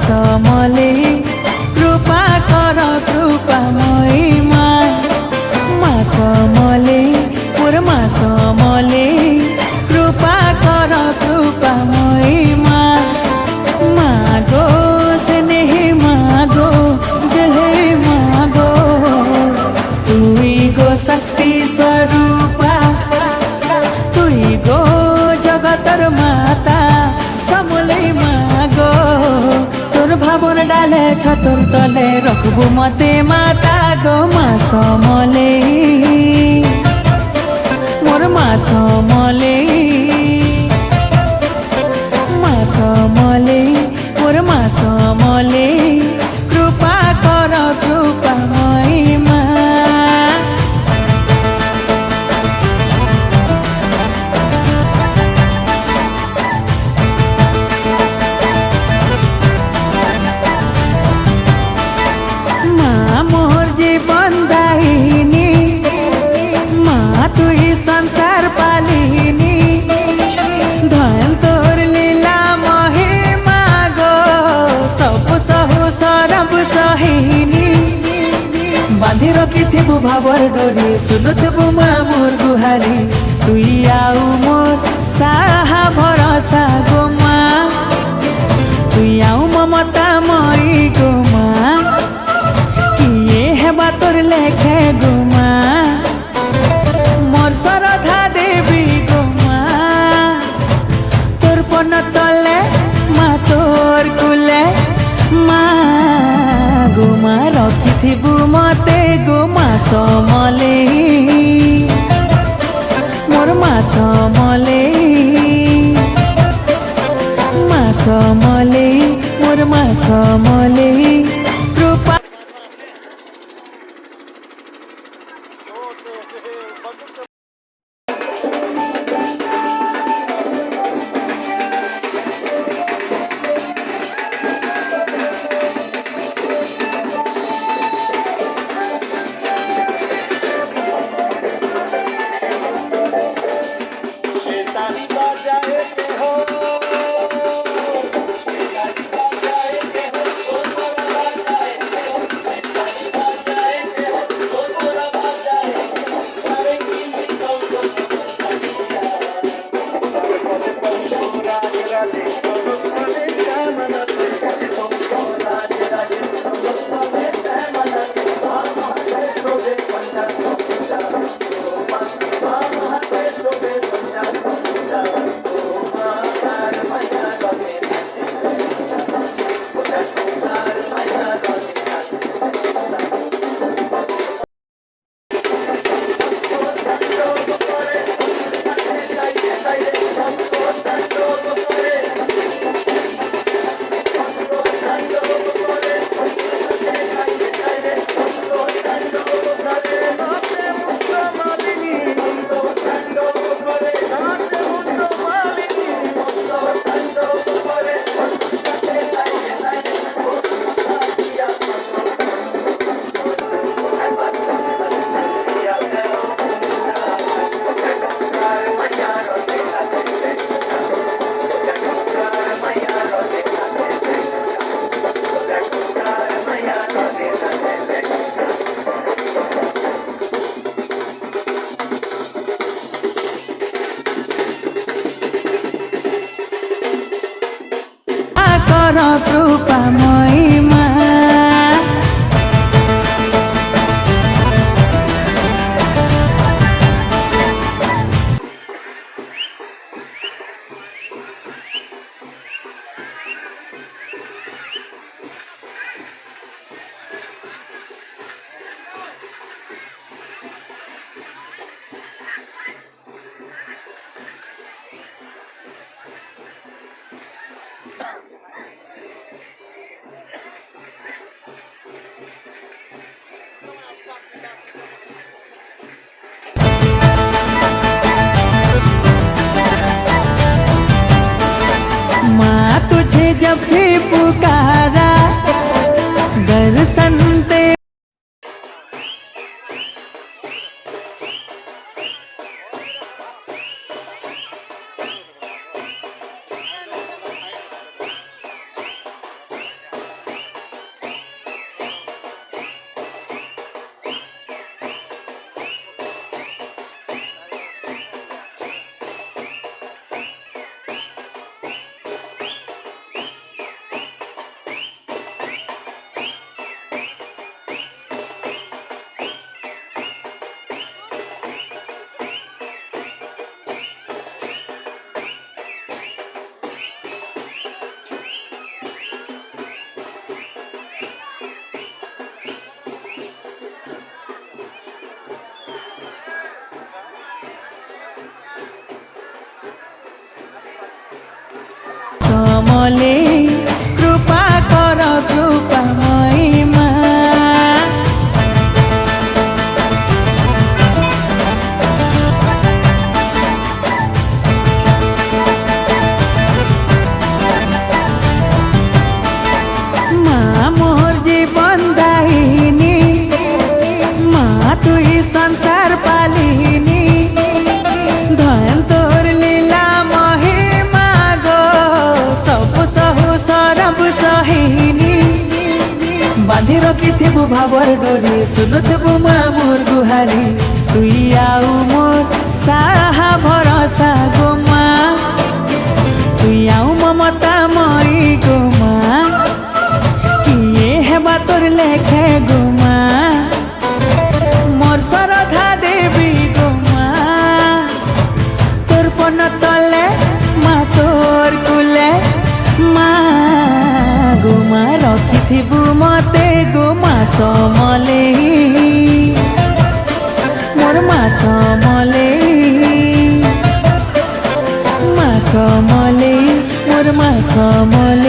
समले कृपा कर कृपामयी मा समले मोर मा समले कृपा कर कृपामयी मा मागो स्नेही मागो दिले मागो तुई गो शक्ति स्वरूपा तुई गो जगतर माता समले मागो तोर भावन डाले छतोर तले रखबू मते माता गो मा समले मोर मा समले मोर मा समले कृपा कर कृपामयी मा मोर जीवन दाहिनी मा तुई संसार पालिनी धन तोर लीला महिमा गो सब सहु सरब सहिनी बांधि रखिथिबु भावर डोरी सुनुथिबु मा मोर गुहारी तुई आउ मोर साहा भरोसा गो मा तुई आउ ममता मई गो मा हेबा तोर लेखे गुमा मोर श्रद्धा देवी गुमा तोर पन तले मा तोर कुले मा गुमा रखिथिबु मते गुमा समले मोर मा समले मोर मा समले कृपा कृपामयी मा तुझे जब भी पुकारा दर्शन दे ସମଲେ କୃପା କର କୃପାମୟୀ ମା। মা মোর জীবন দাহিনী, মা তুই সংসার পালিনী, ধন তোর লীলা মহিমা গো, সবু সহু সরব সহিনী। বাঁধি রখিথিবু ভাবর ডোরি, শুনুথিবু মা মোর গুহারি, তুই আউ মোর সাহা ভরসা গো মা, তুই আউ মমতাময়ী গো মা, কিয়ে হেবা তোর লেখে গো মা, মোর শ্রদ্ধা দেবী গো মা। তোর পন তলে মা তোর কুলে মা গো মা, রখিথিবু মতে গো মা সমলেই, মোর মা সমলেই, মা সমলেই, মোর মা সমলেই।